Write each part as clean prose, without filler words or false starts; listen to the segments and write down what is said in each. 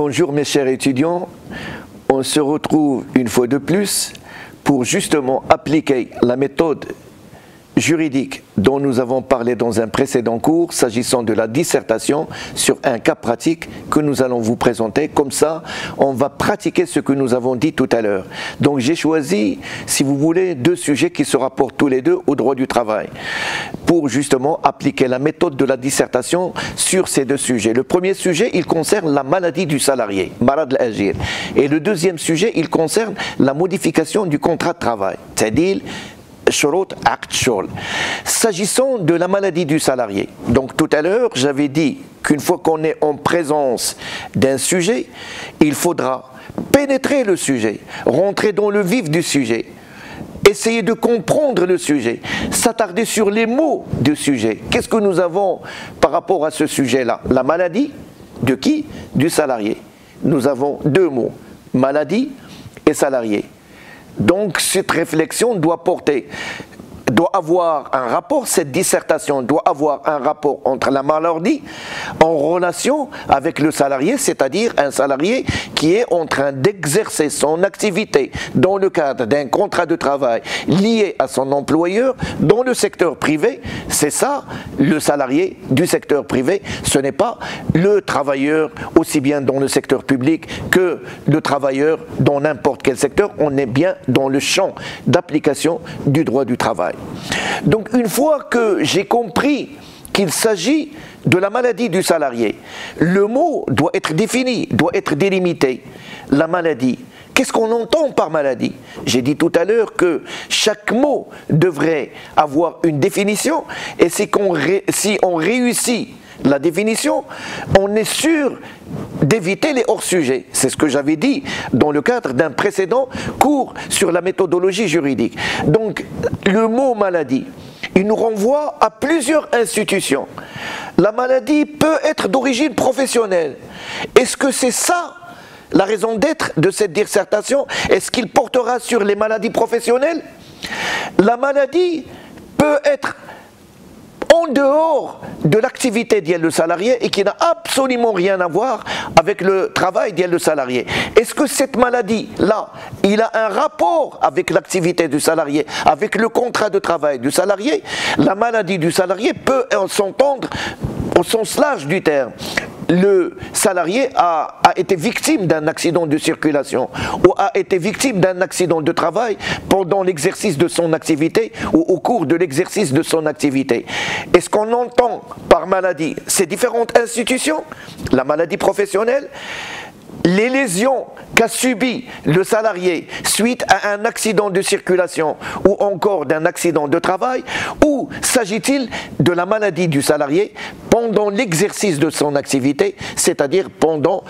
Bonjour mes chers étudiants, on se retrouve une fois de plus pour justement appliquer la méthode juridique dont nous avons parlé dans un précédent cours s'agissant de la dissertation sur un cas pratique que nous allons vous présenter. Comme ça, on va pratiquer ce que nous avons dit tout à l'heure. Donc j'ai choisi, si vous voulez, deux sujets qui se rapportent tous les deux au droit du travail pour justement appliquer la méthode de la dissertation sur ces deux sujets. Le premier sujet, il concerne la maladie du salarié, marad al-ajir. Et le deuxième sujet, il concerne la modification du contrat de travail, c'est-à-dire s'agissant de la maladie du salarié. Donc tout à l'heure, j'avais dit qu'une fois qu'on est en présence d'un sujet, il faudra pénétrer le sujet, rentrer dans le vif du sujet, essayer de comprendre le sujet, s'attarder sur les mots du sujet. Qu'est-ce que nous avons par rapport à ce sujet-là? La maladie de qui? Du salarié. Nous avons deux mots, maladie et salarié. Donc cette réflexion doit avoir un rapport, cette dissertation doit avoir un rapport entre la maladie en relation avec le salarié, c'est-à-dire un salarié qui est en train d'exercer son activité dans le cadre d'un contrat de travail lié à son employeur dans le secteur privé. C'est ça le salarié du secteur privé, ce n'est pas le travailleur aussi bien dans le secteur public que le travailleur dans n'importe quel secteur. On est bien dans le champ d'application du droit du travail. Donc une fois que j'ai compris qu'il s'agit de la maladie du salarié, le mot doit être défini, doit être délimité. La maladie, qu'est-ce qu'on entend par maladie? J'ai dit tout à l'heure que chaque mot devrait avoir une définition et si on réussit la définition, on est sûr d'éviter les hors-sujets. C'est ce que j'avais dit dans le cadre d'un précédent cours sur la méthodologie juridique. Donc, le mot maladie, il nous renvoie à plusieurs institutions. La maladie peut être d'origine professionnelle. Est-ce que c'est ça la raison d'être de cette dissertation? Est-ce qu'il portera sur les maladies professionnelles? La maladie peut être en dehors de l'activité d'y le salarié et qui n'a absolument rien à voir avec le travail d'y le salarié. Est-ce que cette maladie-là, il a un rapport avec l'activité du salarié, avec le contrat de travail du salarié? La maladie du salarié peut s'entendre au sens large du terme. Le salarié a été victime d'un accident de circulation ou a été victime d'un accident de travail pendant l'exercice de son activité ou au cours de l'exercice de son activité. Est-ce qu'on entend par maladie ces différentes institutions? La maladie professionnelle, les lésions qu'a subi le salarié suite à un accident de circulation ou encore d'un accident de travail, ou s'agit-il de la maladie du salarié pendant l'exercice de son activité, c'est-à-dire pendant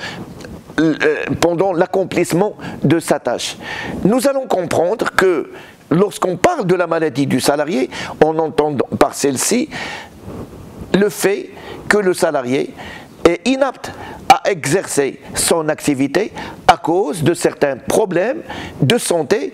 l'accomplissement de sa tâche? Nous allons comprendre que lorsqu'on parle de la maladie du salarié, on entend par celle-ci le fait que le salarié est inapte à exercer son activité à cause de certains problèmes de santé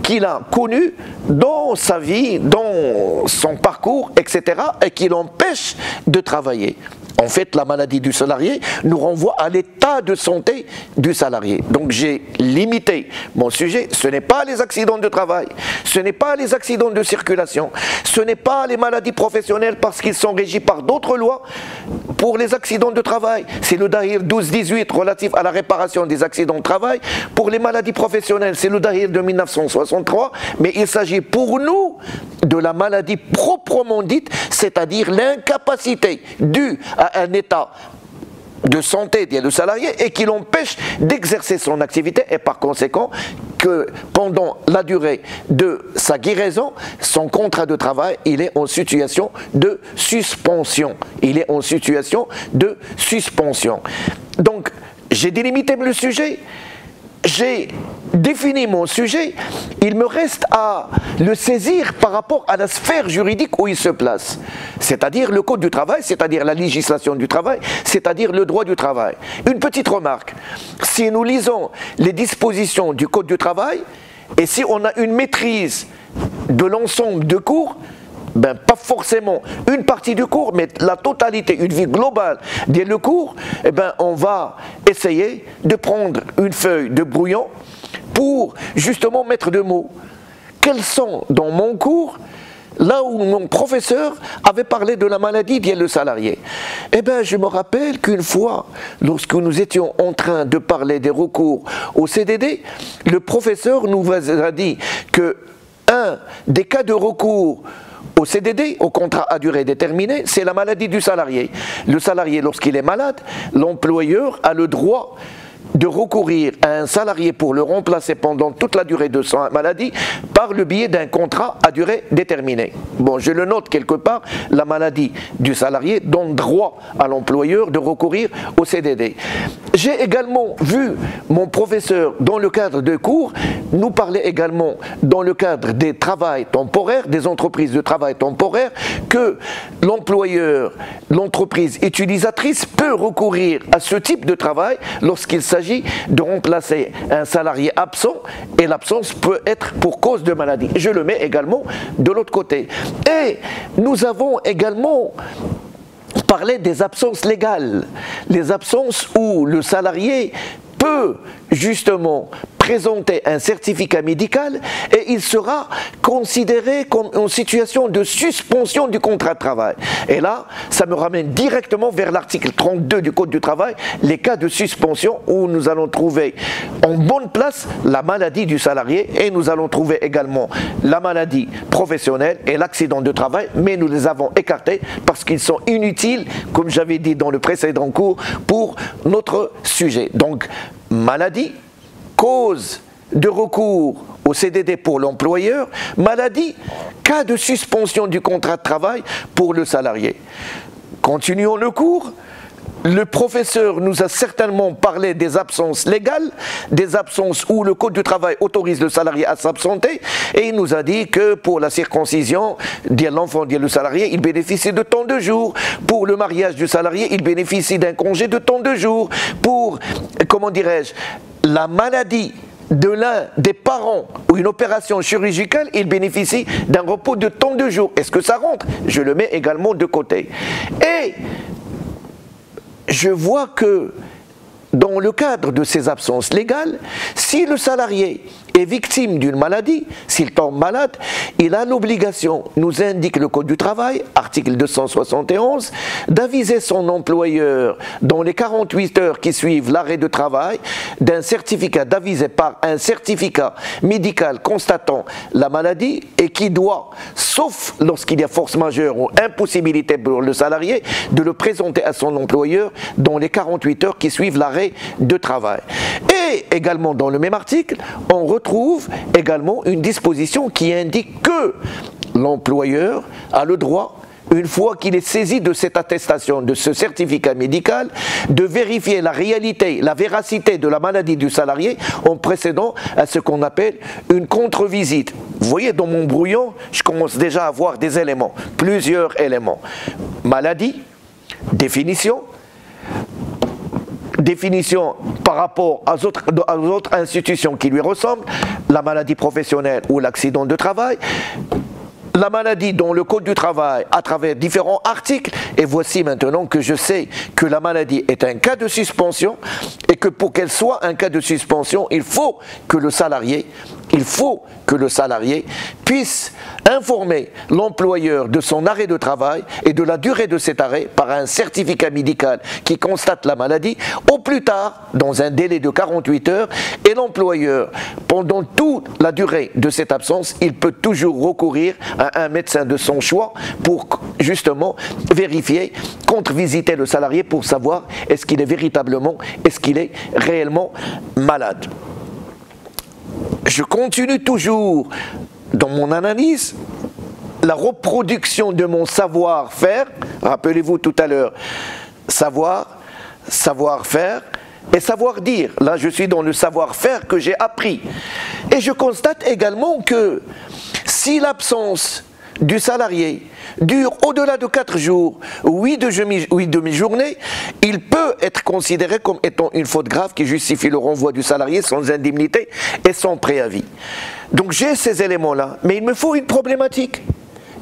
qu'il a connus dans sa vie, dans son parcours, etc. et qui l'empêchent de travailler. En fait, la maladie du salarié nous renvoie à l'état de santé du salarié. Donc j'ai limité mon sujet. Ce n'est pas les accidents de travail, ce n'est pas les accidents de circulation, ce n'est pas les maladies professionnelles parce qu'ils sont régis par d'autres lois. Pour les accidents de travail, c'est le Dahir 12-18 relatif à la réparation des accidents de travail. Pour les maladies professionnelles, c'est le Dahir de 1963. Mais il s'agit pour nous de la maladie proprement dite, c'est-à-dire l'incapacité due à un état de santé du salarié et qui l'empêche d'exercer son activité et par conséquent que pendant la durée de sa guérison, son contrat de travail, il est en situation de suspension. Il est en situation de suspension. Donc, j'ai délimité le sujet. J'ai défini mon sujet, il me reste à le saisir par rapport à la sphère juridique où il se place. C'est-à-dire le code du travail, c'est-à-dire la législation du travail, c'est-à-dire le droit du travail. Une petite remarque, si nous lisons les dispositions du code du travail, et si on a une maîtrise de l'ensemble de cours, ben, pas forcément une partie du cours, mais la totalité, une vie globale dès le cours, eh ben, on va essayer de prendre une feuille de brouillon pour justement mettre de mots. Quels sont dans mon cours là où mon professeur avait parlé de la maladie dès le salarié? Eh bien, je me rappelle qu'une fois, lorsque nous étions en train de parler des recours au CDD, le professeur nous a dit que un des cas de recours au CDD, au contrat à durée déterminée, c'est la maladie du salarié. Le salarié, lorsqu'il est malade, l'employeur a le droit de recourir à un salarié pour le remplacer pendant toute la durée de sa maladie par le biais d'un contrat à durée déterminée. Bon, je le note quelque part, la maladie du salarié donne droit à l'employeur de recourir au CDD. J'ai également vu mon professeur, dans le cadre de cours, nous parler également dans le cadre des travails temporaires, des entreprises de travail temporaire, que l'employeur, l'entreprise utilisatrice peut recourir à ce type de travail lorsqu'il s'agit de remplacer un salarié absent, et l'absence peut être pour cause de maladie. Je le mets également de l'autre côté. Et nous avons également parlé des absences légales, les absences où le salarié peut justement présenter un certificat médical et il sera considéré comme en situation de suspension du contrat de travail. Et là, ça me ramène directement vers l'article 32 du Code du travail, les cas de suspension où nous allons trouver en bonne place la maladie du salarié et nous allons trouver également la maladie professionnelle et l'accident de travail, mais nous les avons écartés parce qu'ils sont inutiles, comme j'avais dit dans le précédent cours, pour notre sujet. Donc, maladie, cause de recours au CDD pour l'employeur, maladie, cas de suspension du contrat de travail pour le salarié. Continuons le cours. Le professeur nous a certainement parlé des absences légales, des absences où le Code du travail autorise le salarié à s'absenter, et il nous a dit que pour la circoncision, l'enfant, le salarié, il bénéficie de tant de jours. Pour le mariage du salarié, il bénéficie d'un congé de tant de jours. Pour, comment dirais-je, la maladie de l'un des parents ou une opération chirurgicale, il bénéficie d'un repos de tant de jours. Est-ce que ça rentre? Je le mets également de côté. Et je vois que dans le cadre de ces absences légales, si le salarié est victime d'une maladie, s'il tombe malade, il a l'obligation, nous indique le Code du travail, article 271, d'aviser son employeur dans les 48 heures qui suivent l'arrêt de travail d'un certificat, d'aviser par un certificat médical constatant la maladie et qui doit, sauf lorsqu'il y a force majeure ou impossibilité pour le salarié, de le présenter à son employeur dans les 48 heures qui suivent l'arrêt de travail. Et également dans le même article, on retrouve également une disposition qui indique que l'employeur a le droit, une fois qu'il est saisi de cette attestation, de ce certificat médical, de vérifier la réalité, la véracité de la maladie du salarié en précédant à ce qu'on appelle une contre-visite. Vous voyez, dans mon brouillon, je commence déjà à voir des éléments, plusieurs éléments. Maladie, définition par rapport aux autres institutions qui lui ressemblent, la maladie professionnelle ou l'accident de travail, la maladie dans le Code du travail à travers différents articles, et voici maintenant que je sais que la maladie est un cas de suspension et que pour qu'elle soit un cas de suspension, il faut que le salarié puisse informer l'employeur de son arrêt de travail et de la durée de cet arrêt par un certificat médical qui constate la maladie, au plus tard dans un délai de 48 heures, et l'employeur, pendant toute la durée de cette absence, il peut toujours recourir à un médecin de son choix pour justement vérifier, contre-visiter le salarié pour savoir est-ce qu'il est réellement malade. Je continue toujours dans mon analyse, la reproduction de mon savoir-faire. Rappelez-vous tout à l'heure, savoir-faire et savoir-dire. Là, je suis dans le savoir-faire que j'ai appris. Et je constate également que si l'absence du salarié dure au-delà de 4 jours, 8 demi-journées, il peut être considéré comme étant une faute grave qui justifie le renvoi du salarié sans indemnité et sans préavis. Donc j'ai ces éléments-là, mais il me faut une problématique.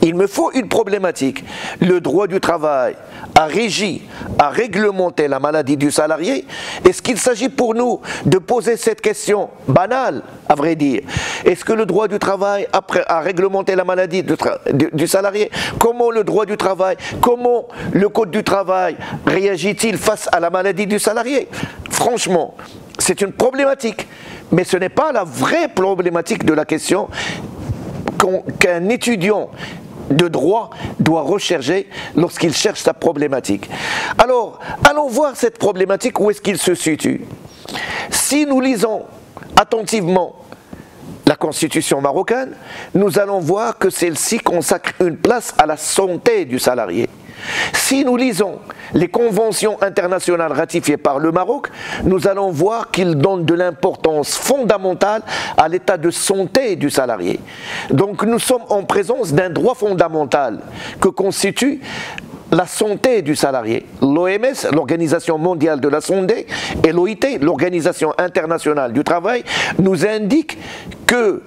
il me faut une problématique. Le droit du travail a régi, a réglementé la maladie du salarié. Est-ce qu'il s'agit pour nous de poser cette question banale, à vrai dire? Est-ce que le droit du travail a réglementé la maladie du salarié? Comment le droit du travail, comment le code du travail réagit-il face à la maladie du salarié? Franchement, c'est une problématique, mais ce n'est pas la vraie problématique de la question qu'un étudiant de droit doit rechercher lorsqu'il cherche sa problématique. Alors, allons voir cette problématique, où est-ce qu'il se situe. Si nous lisons attentivement la Constitution marocaine, nous allons voir que celle-ci consacre une place à la santé du salarié. Si nous lisons les conventions internationales ratifiées par le Maroc, nous allons voir qu'ils donnent de l'importance fondamentale à l'état de santé du salarié. Donc nous sommes en présence d'un droit fondamental que constitue la santé du salarié. L'OMS, l'Organisation mondiale de la santé, et l'OIT, l'Organisation internationale du travail, nous indiquent que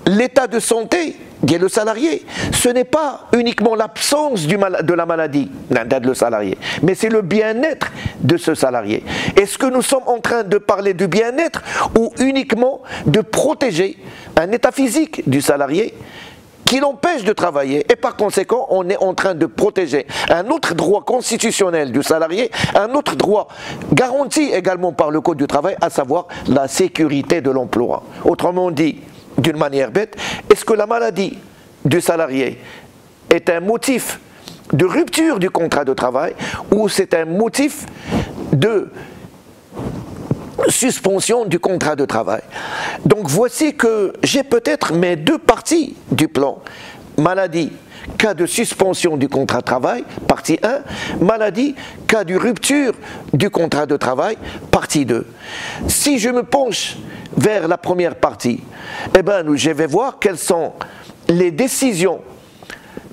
l'état de santé dit le salarié, ce n'est pas uniquement l'absence de la maladie d'un salarié, mais c'est le bien-être de ce salarié. Est-ce que nous sommes en train de parler du bien-être ou uniquement de protéger un état physique du salarié qui l'empêche de travailler, et par conséquent on est en train de protéger un autre droit constitutionnel du salarié, un autre droit garanti également par le Code du travail, à savoir la sécurité de l'emploi. Autrement dit, d'une manière bête, est-ce que la maladie du salarié est un motif de rupture du contrat de travail ou c'est un motif de suspension du contrat de travail? Donc voici que j'ai peut-être mes deux parties du plan. Maladie, cas de suspension du contrat de travail, partie 1. Maladie, cas de rupture du contrat de travail, partie 2. Si je me penche vers la première partie, eh bien, je vais voir quelles sont les décisions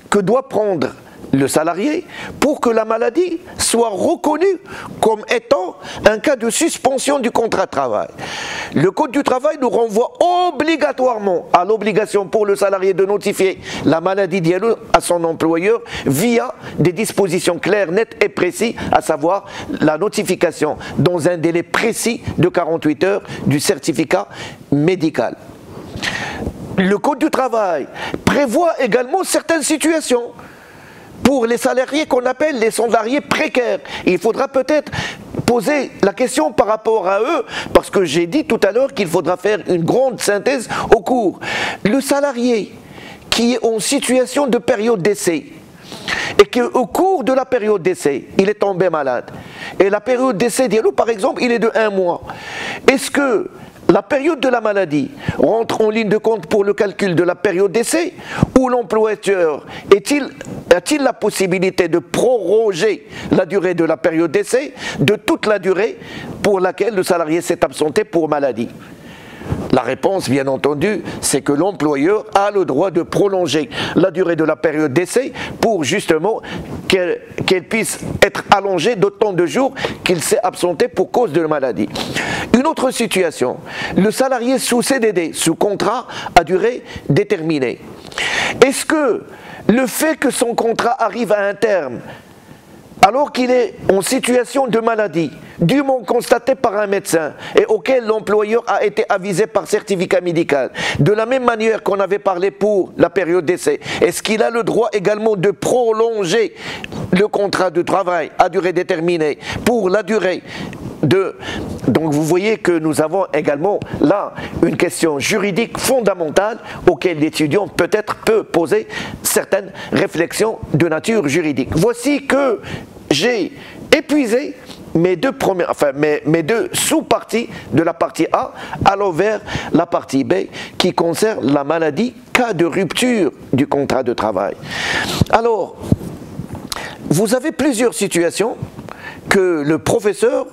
que doit prendre le salarié pour que la maladie soit reconnue comme étant un cas de suspension du contrat de travail. Le Code du travail nous renvoie obligatoirement à l'obligation pour le salarié de notifier la maladie d'ILO à son employeur via des dispositions claires, nettes et précises, à savoir la notification dans un délai précis de 48 heures du certificat médical. Le Code du travail prévoit également certaines situations pour les salariés qu'on appelle les salariés précaires. Il faudra peut-être poser la question par rapport à eux, parce que j'ai dit tout à l'heure qu'il faudra faire une grande synthèse au cours. Le salarié qui est en situation de période d'essai, et qu'au cours de la période d'essai, il est tombé malade, et la période d'essai d'ILO, par exemple, il est de 1 mois, est-ce que la période de la maladie rentre en ligne de compte pour le calcul de la période d'essai, ou l'employeur a-t-il la possibilité de proroger la durée de la période d'essai de toute la durée pour laquelle le salarié s'est absenté pour maladie? La réponse, bien entendu, c'est que l'employeur a le droit de prolonger la durée de la période d'essai pour justement qu'elle puisse être allongée d'autant de jours qu'il s'est absenté pour cause de la maladie. Une autre situation, le salarié sous CDD, sous contrat à durée déterminée. Est-ce que le fait que son contrat arrive à un terme alors qu'il est en situation de maladie, dûment constatée par un médecin et auquel l'employeur a été avisé par certificat médical, de la même manière qu'on avait parlé pour la période d'essai, est-ce qu'il a le droit également de prolonger le contrat de travail à durée déterminée pour la durée de... Donc vous voyez que nous avons également là une question juridique fondamentale auquel l'étudiant peut-être peut poser certaines réflexions de nature juridique. Voici que j'ai épuisé mes deux sous-parties de la partie A, allons vers la partie B qui concerne la maladie, cas de rupture du contrat de travail. Alors, vous avez plusieurs situations que le professeur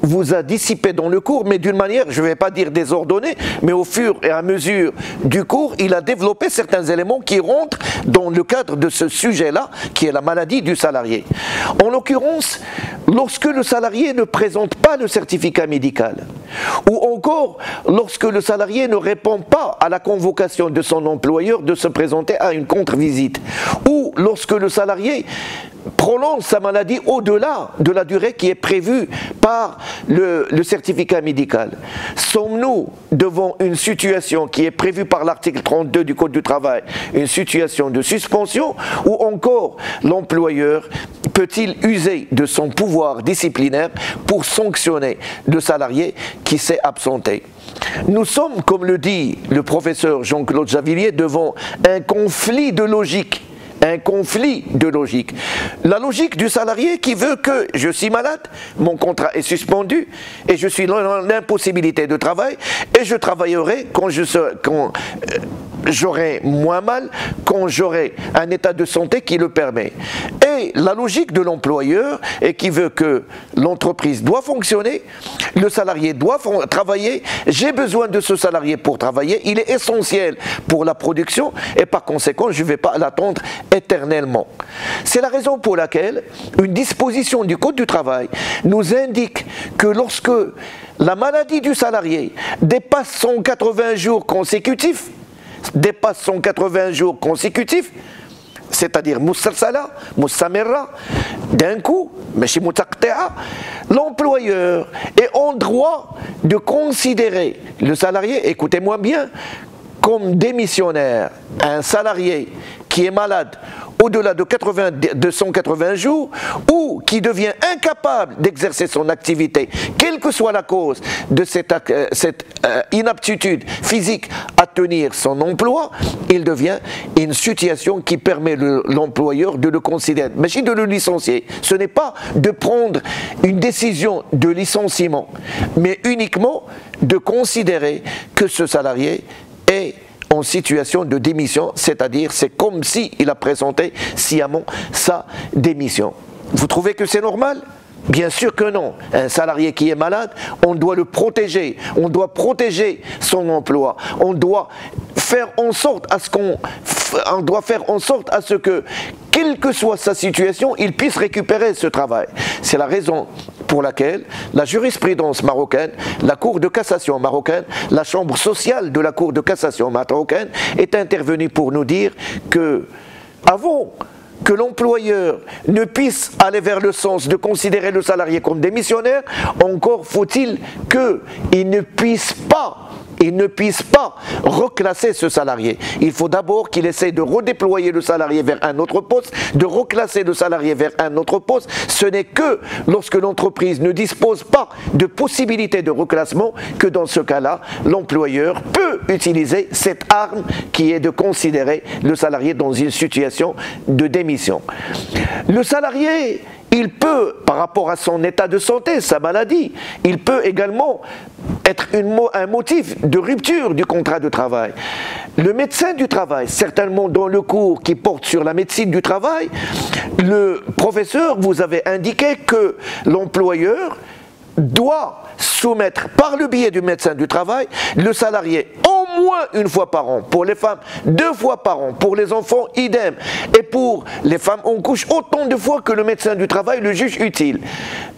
vous a dissipé dans le cours, mais d'une manière, je ne vais pas dire désordonnée, mais au fur et à mesure du cours, il a développé certains éléments qui rentrent dans le cadre de ce sujet-là, qui est la maladie du salarié. En l'occurrence, lorsque le salarié ne présente pas le certificat médical, ou encore lorsque le salarié ne répond pas à la convocation de son employeur de se présenter à une contre-visite, ou lorsque le salarié prolonge sa maladie au-delà de la durée qui est prévue par le certificat médical. Sommes-nous devant une situation qui est prévue par l'article 32 du Code du travail, une situation de suspension, ou encore l'employeur peut-il user de son pouvoir disciplinaire pour sanctionner le salarié qui s'est absenté? Nous sommes, comme le dit le professeur Jean-Claude Javillier, devant un conflit de logique. Un conflit de logique. La logique du salarié qui veut que je suis malade, mon contrat est suspendu et je suis dans l'impossibilité de travail et je travaillerai quand j'aurai moins mal, quand j'aurai un état de santé qui le permet. Et la logique de l'employeur est qui veut que l'entreprise doit fonctionner, le salarié doit travailler, j'ai besoin de ce salarié pour travailler, il est essentiel pour la production et par conséquent je ne vais pas l'attendre éternellement. C'est la raison pour laquelle une disposition du Code du travail nous indique que lorsque la maladie du salarié dépasse 180 jours consécutifs, c'est-à-dire Moussalsala, Moussamera, d'un coup, l'employeur est en droit de considérer le salarié, écoutez-moi bien, comme démissionnaire. Un salarié qui est malade au-delà de 180 jours ou qui devient incapable d'exercer son activité, quelle que soit la cause de cette inaptitude physique à tenir son emploi, il devient une situation qui permet l'employeur de le considérer, mais si de le licencier. Ce n'est pas de prendre une décision de licenciement, mais uniquement de considérer que ce salarié est en situation de démission, c'est-à-dire c'est comme s'il a présenté sciemment sa démission. Vous trouvez que c'est normal ? Bien sûr que non. Un salarié qui est malade, on doit le protéger, on doit protéger son emploi, on doit faire en sorte à ce que, quelle que soit sa situation, il puisse récupérer ce travail. C'est la raison pour laquelle la jurisprudence marocaine, la Cour de cassation marocaine, la chambre sociale de la Cour de cassation marocaine est intervenue pour nous dire que, avant que l'employeur ne puisse aller vers le sens de considérer le salarié comme démissionnaire, encore faut-il qu'il ne puisse pas reclasser ce salarié. Il faut d'abord qu'il essaie de redéployer le salarié vers un autre poste, de reclasser le salarié vers un autre poste. Ce n'est que lorsque l'entreprise ne dispose pas de possibilité de reclassement que dans ce cas-là, l'employeur peut utiliser cette arme qui est de considérer le salarié dans une situation de démission. Le salarié, il peut, par rapport à son état de santé, sa maladie, il peut également être un motif de rupture du contrat de travail. Le médecin du travail, certainement dans le cours qui porte sur la médecine du travail, le professeur vous avait indiqué que l'employeur doit soumettre par le biais du médecin du travail le salarié au moins une fois par an, pour les femmes 2 fois par an, pour les enfants idem, et pour les femmes on couche autant de fois que le médecin du travail le juge utile.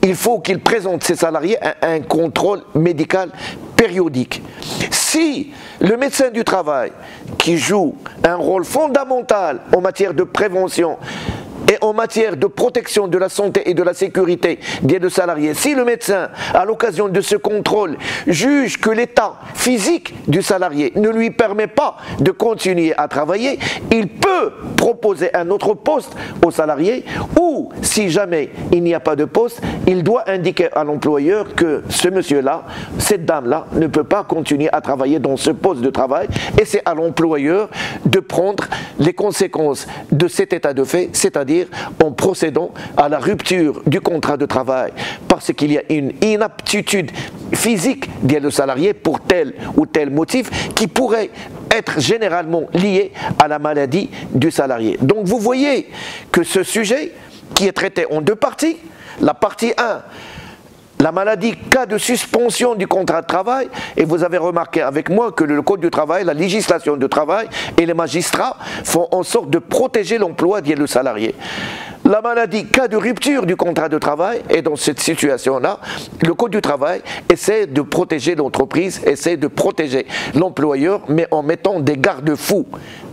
Il faut qu'il présente ses salariés à un contrôle médical périodique. Si le médecin du travail, qui joue un rôle fondamental en matière de prévention et en matière de protection de la santé et de la sécurité des salariés, si le médecin, à l'occasion de ce contrôle, juge que l'état physique du salarié ne lui permet pas de continuer à travailler, il peut proposer un autre poste au salarié, ou si jamais il n'y a pas de poste, il doit indiquer à l'employeur que ce monsieur-là, cette dame-là, ne peut pas continuer à travailler dans ce poste de travail, et c'est à l'employeur de prendre les conséquences de cet état de fait, c'est-à-dire en procédant à la rupture du contrat de travail parce qu'il y a une inaptitude physique du salarié pour tel ou tel motif qui pourrait être généralement lié à la maladie du salarié. Donc vous voyez que ce sujet qui est traité en 2 parties, la partie 1, la maladie, cas de suspension du contrat de travail, et vous avez remarqué avec moi que le Code du travail, la législation du travail et les magistrats font en sorte de protéger l'emploi du salarié. la maladie, cas de rupture du contrat de travail, et dans cette situation-là, le Code du travail essaie de protéger l'entreprise, essaie de protéger l'employeur, mais en mettant des garde-fous.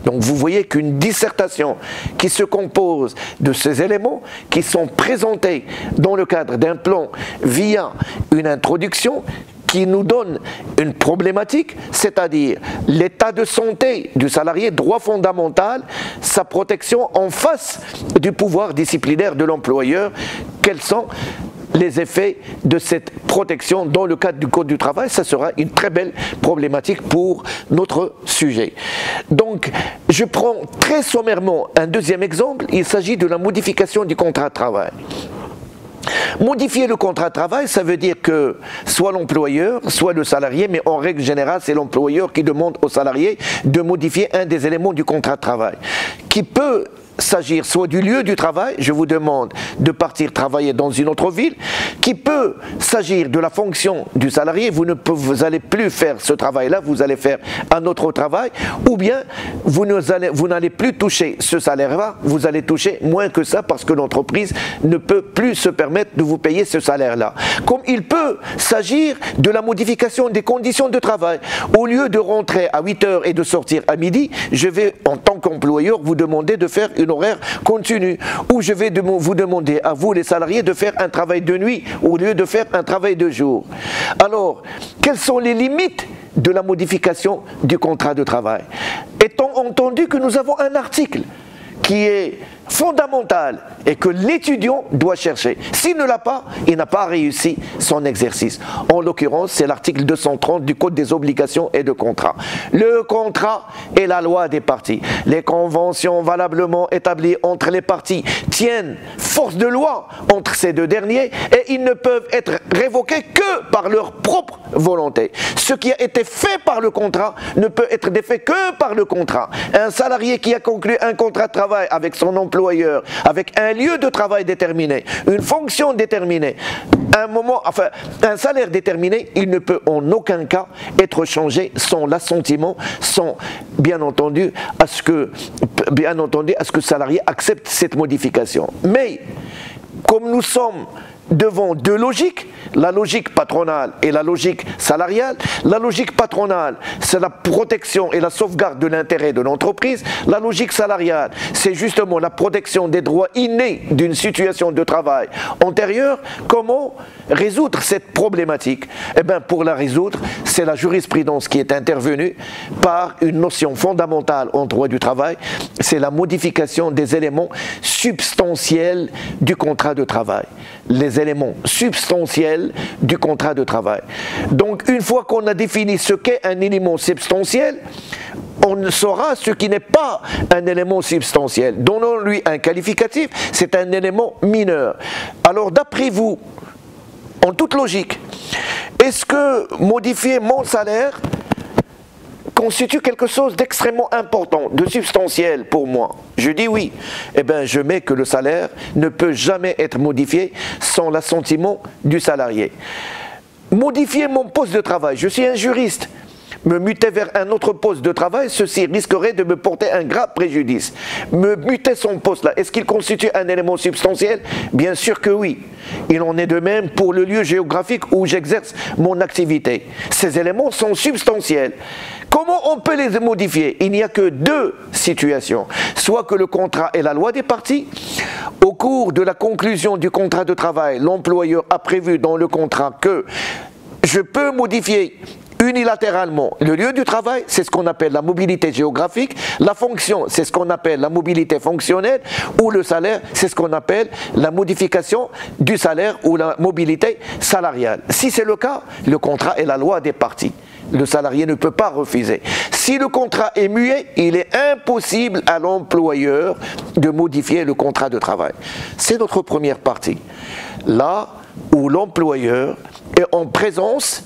Donc vous voyez qu'une dissertation qui se compose de ces éléments qui sont présentés dans le cadre d'un plan via une introduction qui nous donne une problématique, c'est-à-dire l'état de santé du salarié, droit fondamental, sa protection en face du pouvoir disciplinaire de l'employeur. Quels sont les effets de cette protection dans le cadre du Code du travail? Ça sera une très belle problématique pour notre sujet. Donc, je prends très sommairement un deuxième exemple. Il s'agit de la modification du contrat de travail. Modifier le contrat de travail, ça veut dire que soit l'employeur, soit le salarié, mais en règle générale, c'est l'employeur qui demande au salarié de modifier un des éléments du contrat de travail, qui peut s'agir soit du lieu du travail, je vous demande de partir travailler dans une autre ville, qui peut s'agir de la fonction du salarié, vous allez plus faire ce travail-là, vous allez faire un autre travail, ou bien vous n'allez plus toucher ce salaire-là, vous allez toucher moins que ça parce que l'entreprise ne peut plus se permettre de vous payer ce salaire-là. Comme il peut s'agir de la modification des conditions de travail. Au lieu de rentrer à 8 heures et de sortir à midi, je vais en tant qu'employeur vous demander de faire une horaire continu, ou je vais vous demander à vous les salariés de faire un travail de nuit au lieu de faire un travail de jour. Alors, quelles sont les limites de la modification du contrat de travail? Étant entendu que nous avons un article qui est fondamental et que l'étudiant doit chercher. S'il ne l'a pas, il n'a pas réussi son exercice. En l'occurrence, c'est l'article 230 du Code des obligations et de contrats. Le contrat est la loi des parties. Les conventions valablement établies entre les parties tiennent force de loi entre ces deux derniers et ils ne peuvent être révoqués que par leur propre volonté. Ce qui a été fait par le contrat ne peut être défait que par le contrat. Un salarié qui a conclu un contrat de travail avec son employeur, avec un lieu de travail déterminé, une fonction déterminée, un salaire déterminé, il ne peut en aucun cas être changé sans l'assentiment, sans bien entendu à ce que le salarié accepte cette modification. Mais comme nous sommes devant deux logiques, la logique patronale et la logique salariale. La logique patronale, c'est la protection et la sauvegarde de l'intérêt de l'entreprise. La logique salariale, c'est justement la protection des droits innés d'une situation de travail antérieure. Comment résoudre cette problématique? Eh bien, pour la résoudre, c'est la jurisprudence qui est intervenue par une notion fondamentale en droit du travail, c'est la modification des éléments substantiels du contrat de travail. Les éléments substantiels du contrat de travail. Donc, une fois qu'on a défini ce qu'est un élément substantiel, on saura ce qui n'est pas un élément substantiel. Donnons-lui un qualificatif, c'est un élément mineur. Alors, d'après vous, en toute logique, est-ce que modifier mon salaire constitue quelque chose d'extrêmement important, de substantiel pour moi? Je dis oui. Eh bien, je mets que le salaire ne peut jamais être modifié sans l'assentiment du salarié. Modifier mon poste de travail, je suis un juriste. Me muter vers un autre poste de travail, ceci risquerait de me porter un grave préjudice. Me muter son poste là, est-ce qu'il constitue un élément substantiel? Bien sûr que oui. Il en est de même pour le lieu géographique où j'exerce mon activité. Ces éléments sont substantiels. Comment on peut les modifier? Il n'y a que deux situations. Soit que le contrat est la loi des parties. Au cours de la conclusion du contrat de travail, l'employeur a prévu dans le contrat que je peux modifier unilatéralement le lieu du travail, c'est ce qu'on appelle la mobilité géographique, la fonction, c'est ce qu'on appelle la mobilité fonctionnelle, ou le salaire, c'est ce qu'on appelle la modification du salaire ou la mobilité salariale. Si c'est le cas, le contrat est la loi des parties. Le salarié ne peut pas refuser. Si le contrat est muet, il est impossible à l'employeur de modifier le contrat de travail. C'est notre première partie. Là où l'employeur est en présence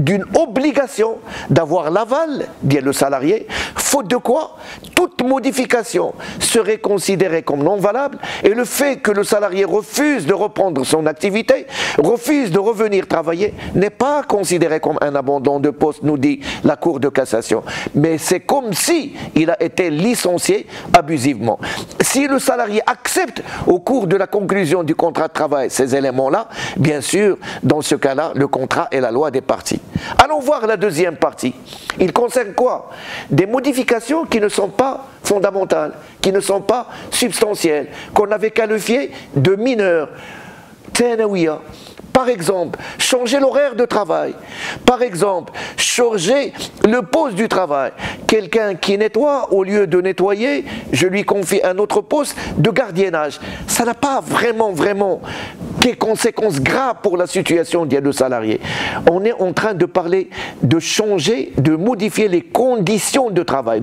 d'une obligation d'avoir l'aval, dit le salarié, faute de quoi toute modification serait considérée comme non valable, et le fait que le salarié refuse de reprendre son activité, refuse de revenir travailler, n'est pas considéré comme un abandon de poste, nous dit la Cour de cassation. Mais c'est comme si il a été licencié abusivement. Si le salarié accepte au cours de la conclusion du contrat de travail ces éléments-là, bien sûr, dans ce cas-là, le contrat est la loi des parties. Allons voir la deuxième partie. Il concerne quoi? Des modifications qui ne sont pas fondamentales, qui ne sont pas substantielles, qu'on avait qualifiées de mineures. Tanawiya. Par exemple, changer l'horaire de travail. Par exemple, changer le poste du travail. Quelqu'un qui nettoie, au lieu de nettoyer, je lui confie un autre poste de gardiennage. Ça n'a pas vraiment des conséquences graves pour la situation du salarié. On est en train de parler de changer, de modifier les conditions de travail.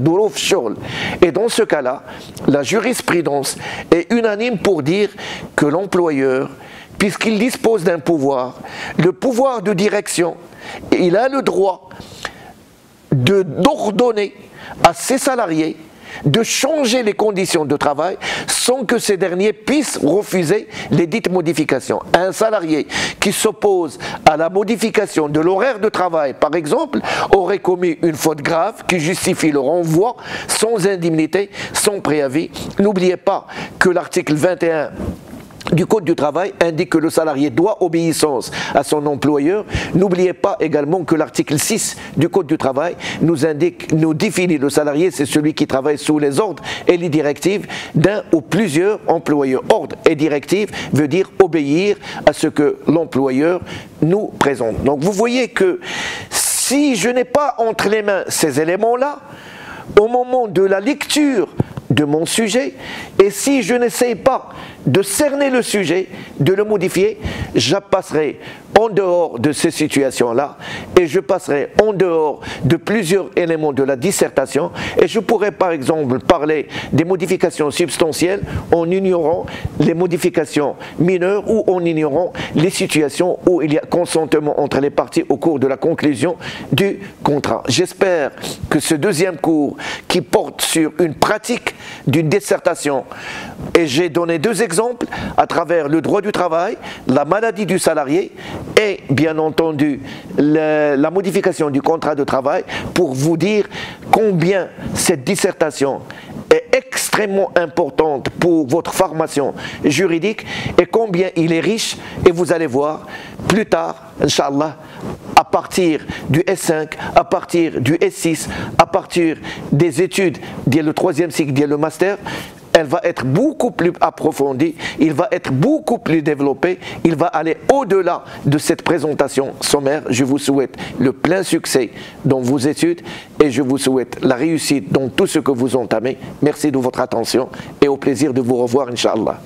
Et dans ce cas-là, la jurisprudence est unanime pour dire que l'employeur, puisqu'il dispose d'un pouvoir, le pouvoir de direction, il a le droit d'ordonner à ses salariés de changer les conditions de travail sans que ces derniers puissent refuser les dites modifications. Un salarié qui s'oppose à la modification de l'horaire de travail, par exemple, aurait commis une faute grave qui justifie le renvoi sans indemnité, sans préavis. N'oubliez pas que l'article 21 du Code du travail indique que le salarié doit obéissance à son employeur. N'oubliez pas également que l'article 6 du Code du travail nous définit le salarié, c'est celui qui travaille sous les ordres et les directives d'un ou plusieurs employeurs. Ordre et directive veut dire obéir à ce que l'employeur nous présente. Donc vous voyez que si je n'ai pas entre les mains ces éléments-là, au moment de la lecture de mon sujet, et si je n'essaye pas de cerner le sujet, de le modifier, je passerai en dehors de ces situations-là et je passerai en dehors de plusieurs éléments de la dissertation et je pourrais par exemple parler des modifications substantielles en ignorant les modifications mineures ou en ignorant les situations où il y a consentement entre les parties au cours de la conclusion du contrat. J'espère que ce deuxième cours qui porte sur une pratique d'une dissertation, et j'ai donné deux exemples à travers le droit du travail, la maladie du salarié et bien entendu la modification du contrat de travail, pour vous dire combien cette dissertation est extrêmement importante pour votre formation juridique et combien il est riche. Et vous allez voir plus tard, Inch'Allah, à partir du S5, à partir du S6, à partir des études, dès le troisième cycle, dès le master, elle va être beaucoup plus approfondie, il va être beaucoup plus développé, il va aller au-delà de cette présentation sommaire. Je vous souhaite le plein succès dans vos études et je vous souhaite la réussite dans tout ce que vous entamez. Merci de votre attention et au plaisir de vous revoir, Inch'Allah.